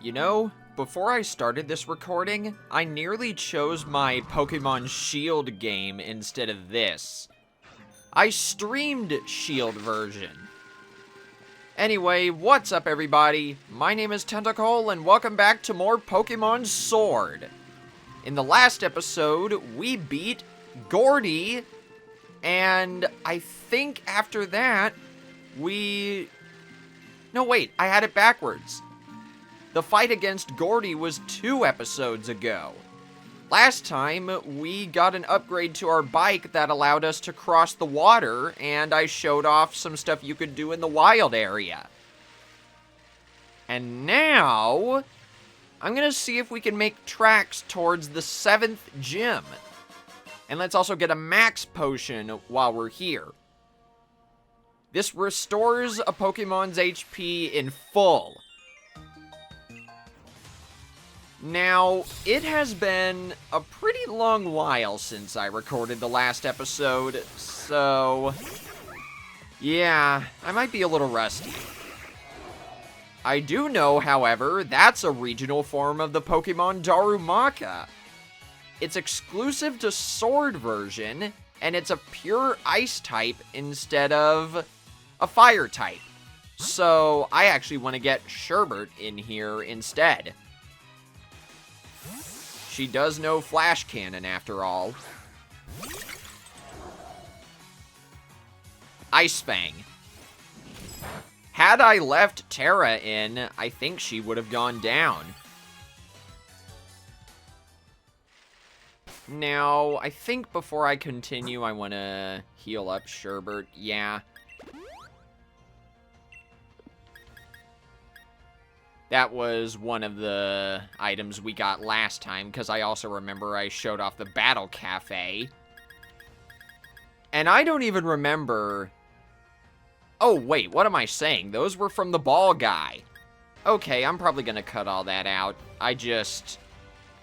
You know, before I started this recording, I nearly chose my Pokemon Shield game instead of this. I streamed Shield version. Anyway, what's up everybody? My name is Tentacle and welcome back to more Pokemon Sword. In the last episode, we beat Gordy, and I think after that, No wait, I had it backwards. The fight against Gordy was 2 episodes ago. Last time, we got an upgrade to our bike that allowed us to cross the water, and I showed off some stuff you could do in the wild area. And now, I'm gonna see if we can make tracks towards the 7th gym. And let's also get a max potion while we're here. This restores a Pokemon's HP in full. Now, it has been a pretty long while since I recorded the last episode, so yeah, I might be a little rusty. I do know, however, that's a regional form of the Pokemon Darumaka. It's exclusive to Sword version, and it's a pure Ice type instead of a Fire type. So, I actually want to get Sherbert in here instead. She does know Flash Cannon, after all. Ice Fang. Had I left Terra in, I think she would have gone down. Now, I think before I continue, I want to heal up Sherbert. Yeah. That was one of the items we got last time, because I also remember I showed off the Battle Cafe. And I don't even remember... Oh, wait, what am I saying? Those were from the ball guy. Okay, I'm probably going to cut all that out. I just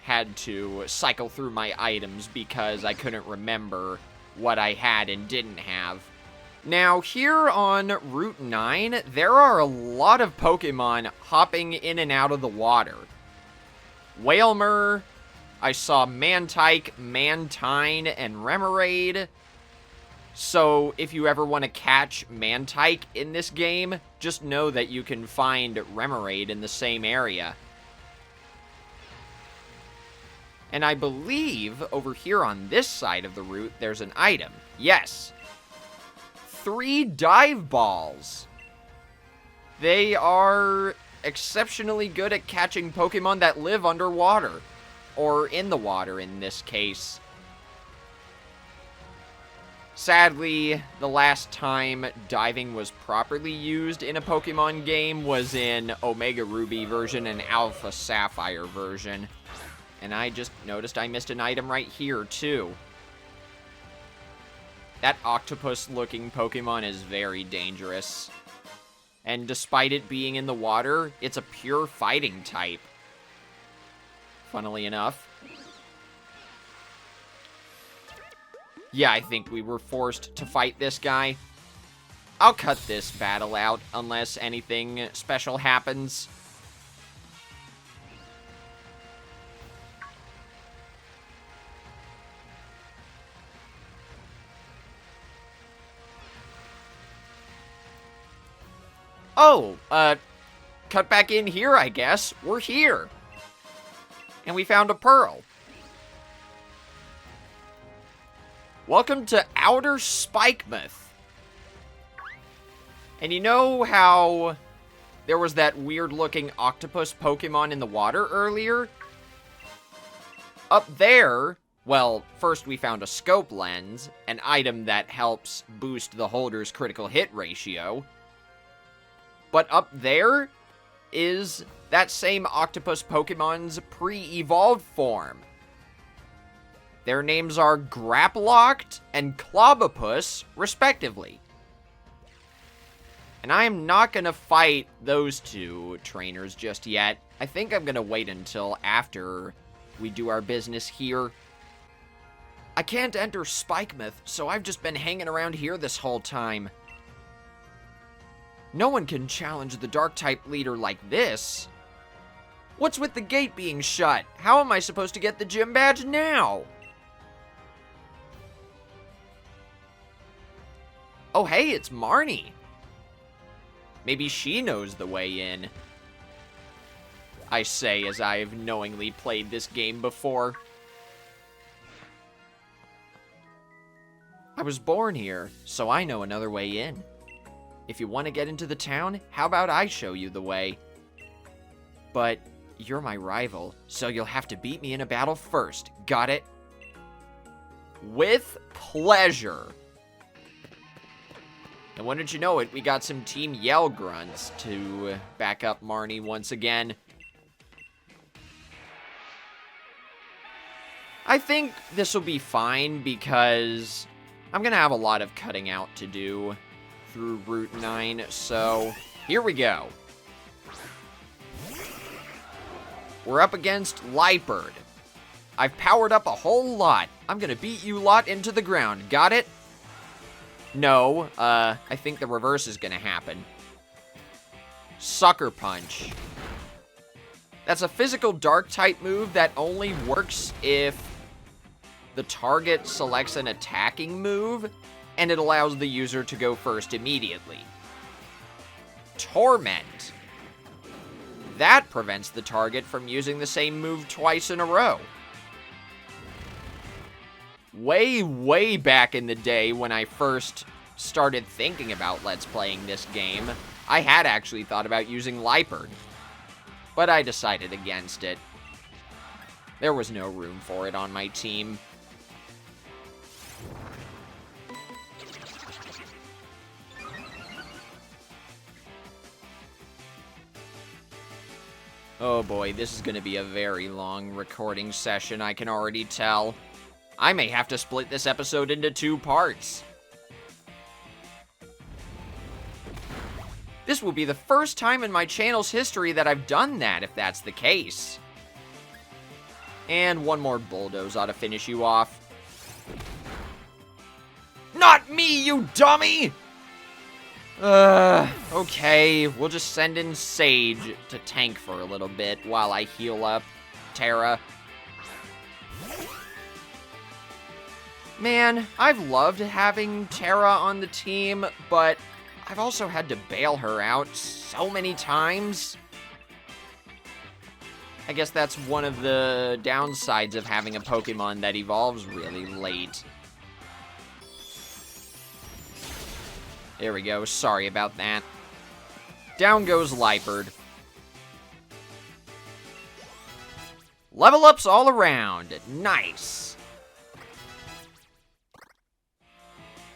had to cycle through my items because I couldn't remember what I had and didn't have. Now, here on Route 9, there are a lot of Pokemon hopping in and out of the water. Wailmer, I saw Mantike, Mantine, and Remoraid. So, if you ever want to catch Mantike in this game, just know that you can find Remoraid in the same area. And I believe, over here on this side of the route, there's an item. Yes. 3 dive balls. They are exceptionally good at catching Pokemon that live underwater. Or in the water, in this case. Sadly, the last time diving was properly used in a Pokemon game was in Omega Ruby version and Alpha Sapphire version. And I just noticed I missed an item right here, too. That octopus-looking Pokemon is very dangerous. And despite it being in the water, it's a pure fighting type. Funnily enough. Yeah, I think we were forced to fight this guy. I'll cut this battle out unless anything special happens. Oh, cut back in here, I guess. We're here. And we found a pearl. Welcome to Outer Spikemuth. And you know how there was that weird-looking octopus Pokemon in the water earlier? Up there, well, first we found a scope lens, an item that helps boost the holder's critical hit ratio. But up there is that same octopus Pokemon's pre-evolved form. Their names are Grapploct and Clobopus, respectively. And I am not going to fight those 2 trainers just yet. I think I'm going to wait until after we do our business here. I can't enter Spikemuth, so I've just been hanging around here this whole time. No one can challenge the Dark-type leader like this. What's with the gate being shut? How am I supposed to get the gym badge now? Oh, hey, it's Marnie. Maybe she knows the way in. I say as I've knowingly played this game before. I was born here, so I know another way in. If you want to get into the town, how about I show you the way? But you're my rival, so you'll have to beat me in a battle first. Got it? With pleasure. And wouldn't you know it, we got some Team Yell grunts to back up Marnie once again. I think this will be fine because I'm going to have a lot of cutting out to do through Route 9, so here we go. We're up against Lightbird. I've powered up a whole lot. I'm going to beat you lot into the ground. Got it? No, I think the reverse is going to happen. Sucker Punch. That's a physical dark-type move that only works if the target selects an attacking move, and it allows the user to go first immediately. Torment. That prevents the target from using the same move twice in a row. Way, way back in the day when I first started thinking about Let's Playing this game, I had actually thought about using Lightbird, but I decided against it. There was no room for it on my team. Oh boy, this is going to be a very long recording session, I can already tell. I may have to split this episode into 2 parts. This will be the first time in my channel's history that I've done that, if that's the case. And one more bulldoze ought to finish you off. Not me, you dummy! Okay, we'll just send in Sage to tank for a little bit while I heal up Terra. Man, I've loved having Terra on the team, but I've also had to bail her out so many times. I guess that's one of the downsides of having a Pokemon that evolves really late. There we go, sorry about that. Down goes Lightbird. Level ups all around. Nice.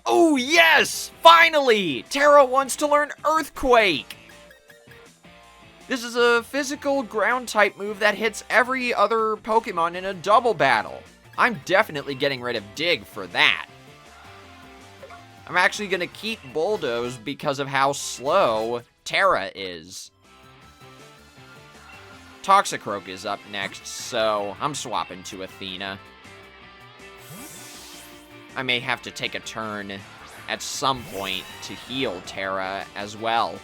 Oh, yes! Finally! Terra wants to learn Earthquake! This is a physical ground-type move that hits every other Pokemon in a double battle. I'm definitely getting rid of Dig for that. I'm actually going to keep Bulldoze because of how slow Terra is. Toxicroak is up next, so I'm swapping to Athena. I may have to take a turn at some point to heal Terra as well.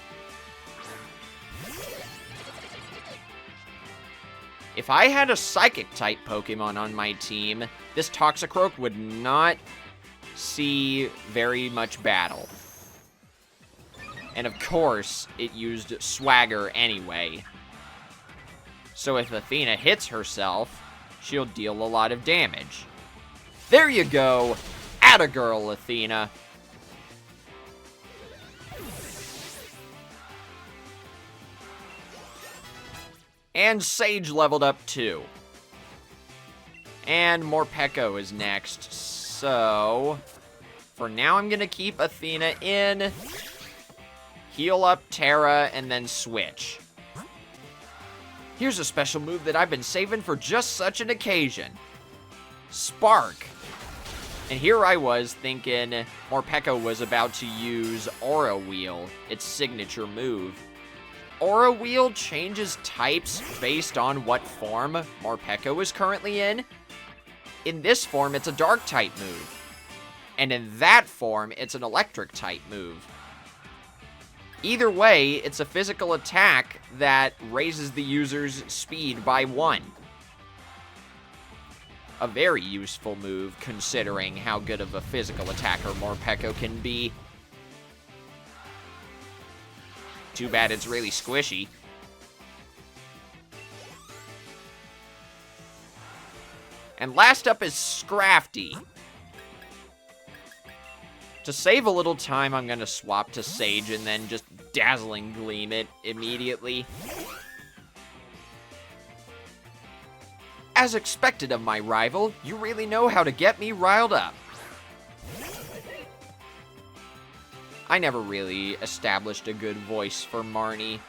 If I had a Psychic-type Pokemon on my team, this Toxicroak would not see very much battle. And of course, it used Swagger anyway. So if Athena hits herself, she'll deal a lot of damage. There you go! Atta girl, Athena! And Sage leveled up too. And Morpeko is next. So, for now I'm going to keep Athena in, heal up Terra, and then switch. Here's a special move that I've been saving for just such an occasion. Spark. And here I was thinking Morpeko was about to use Aura Wheel, its signature move. Aura Wheel changes types based on what form Morpeko is currently in. In this form, it's a Dark-type move. And in that form, it's an Electric-type move. Either way, it's a physical attack that raises the user's speed by 1. A very useful move, considering how good of a physical attacker Morpeko can be. Too bad it's really squishy. And last up is Scrafty. To save a little time, I'm going to swap to Sage and then just Dazzling Gleam it immediately. As expected of my rival, you really know how to get me riled up. I never really established a good voice for Marnie.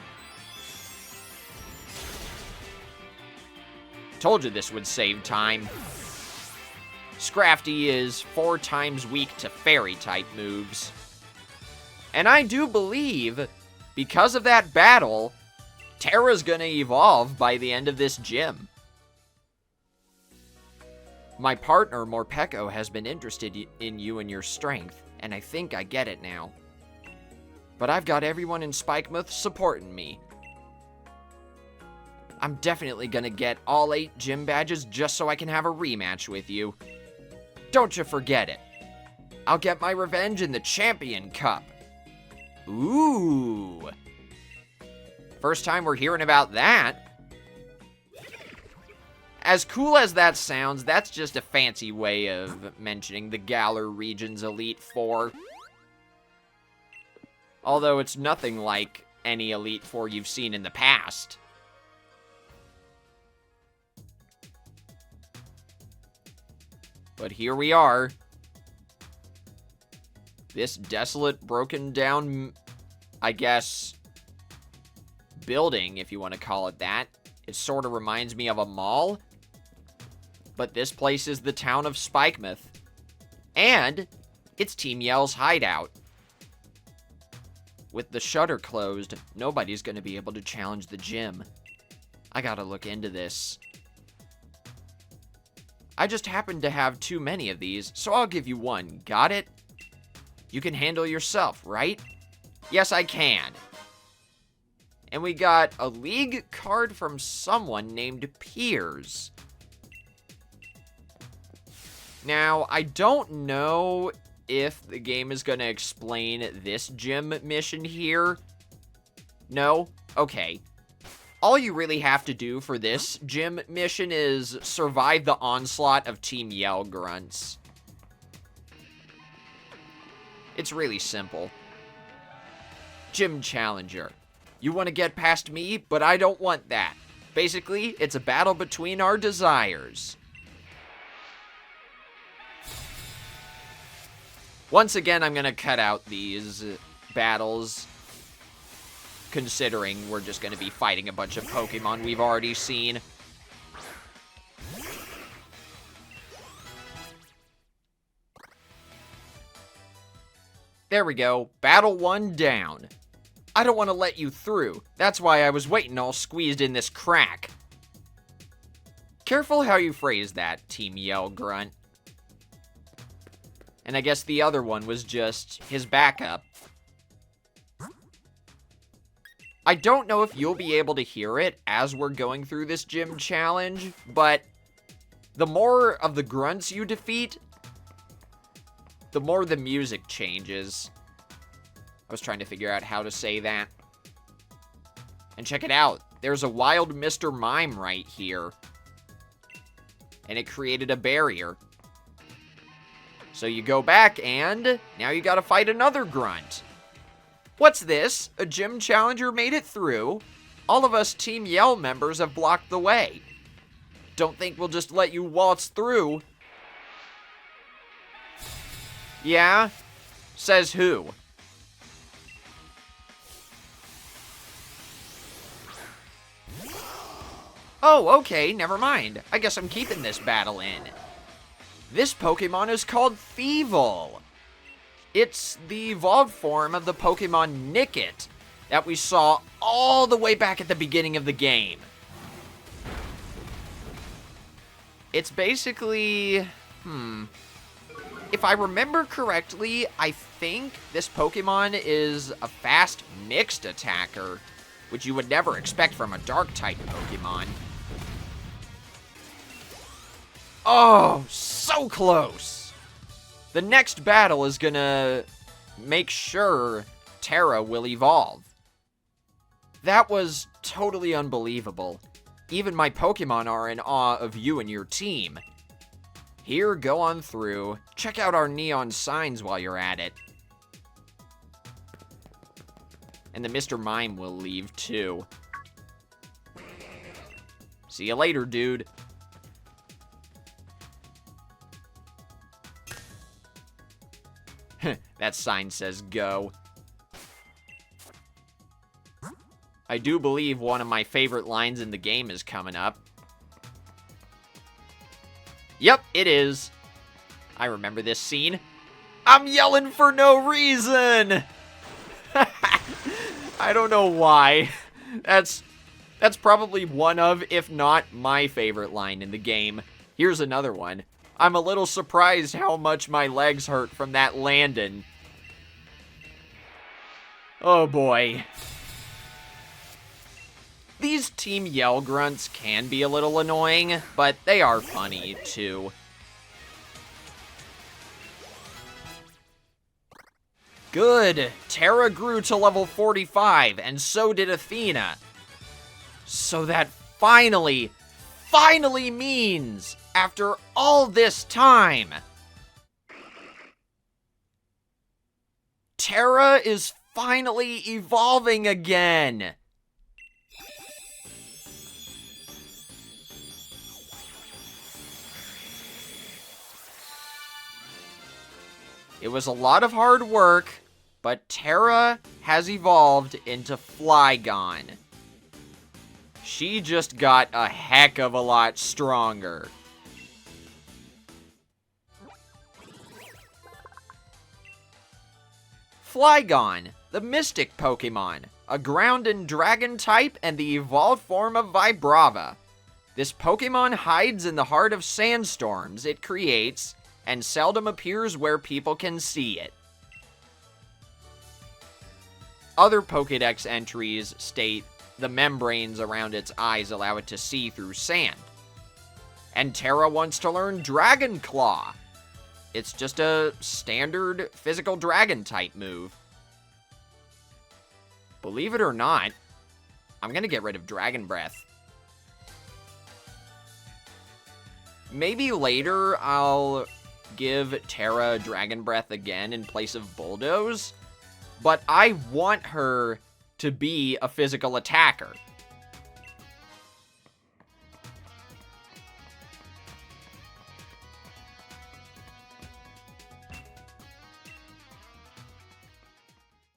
Told you this would save time. Scrafty is 4 times weak to fairy-type moves. And I do believe, because of that battle, Terra's gonna evolve by the end of this gym. My partner, Morpeko, has been interested in you and your strength, and I think I get it now. But I've got everyone in Spikemuth supporting me. I'm definitely gonna get all 8 gym badges just so I can have a rematch with you. Don't you forget it. I'll get my revenge in the Champion Cup. Ooh. First time we're hearing about that. As cool as that sounds, that's just a fancy way of mentioning the Galar region's Elite Four. Although it's nothing like any Elite Four you've seen in the past. But here we are. This desolate, broken down, I guess, building, if you want to call it that. It sort of reminds me of a mall. But this place is the town of Spikemuth. And it's Team Yell's hideout. With the shutter closed, nobody's going to be able to challenge the gym. I gotta look into this. I just happen to have too many of these, so I'll give you one. Got it? You can handle yourself, right? Yes, I can. And we got a league card from someone named Piers. Now, I don't know if the game is going to explain this gym mission here. No? Okay. All you really have to do for this gym mission is survive the onslaught of Team Yell grunts. It's really simple. Gym Challenger. You want to get past me, but I don't want that. Basically, it's a battle between our desires. Once again, I'm going to cut out these battles, considering we're just going to be fighting a bunch of Pokemon we've already seen. There we go. Battle 1 down. I don't want to let you through. That's why I was waiting all squeezed in this crack. Careful how you phrase that, Team Yell Grunt. And I guess the other one was just his backup. I don't know if you'll be able to hear it as we're going through this gym challenge, but the more of the grunts you defeat, the more the music changes. I was trying to figure out how to say that. And check it out. There's a wild Mr. Mime right here. And it created a barrier. So you go back and now you gotta fight another grunt. What's this? A gym challenger made it through. All of us Team Yell members have blocked the way. Don't think we'll just let you waltz through. Yeah? Says who? Oh, okay, never mind. I guess I'm keeping this battle in. This Pokemon is called Thievul. It's the evolved form of the Pokemon Nickit that we saw all the way back at the beginning of the game. It's basically, if I remember correctly, I think this Pokemon is a fast mixed attacker, which you would never expect from a Dark-type Pokemon. Oh, so close! The next battle is gonna make sure Terra will evolve. That was totally unbelievable. Even my Pokemon are in awe of you and your team. Here, go on through. Check out our neon signs while you're at it. And the Mr. Mime will leave, too. See you later, dude. That sign says go. I do believe one of my favorite lines in the game is coming up. Yep, it is. I remember this scene. I'm yelling for no reason! I don't know why. That's probably one of, if not my favorite line in the game. Here's another one. I'm a little surprised how much my legs hurt from that landing. Oh boy. These team yell grunts can be a little annoying, but they are funny too. Good! Terra grew to level 45, and so did Athena. So that finally means, after all this time, Terra is finally evolving again! It was a lot of hard work, but Terra has evolved into Flygon. She just got a heck of a lot stronger. Flygon, the Mystic Pokemon, a ground and dragon type and the evolved form of Vibrava. This Pokemon hides in the heart of sandstorms it creates and seldom appears where people can see it. Other Pokédex entries state the membranes around its eyes allow it to see through sand. And Terra wants to learn Dragon Claw. It's just a standard physical dragon type move. Believe it or not, I'm gonna get rid of Dragon Breath. Maybe later I'll give Terra Dragon Breath again in place of Bulldoze, but I want her to be a physical attacker.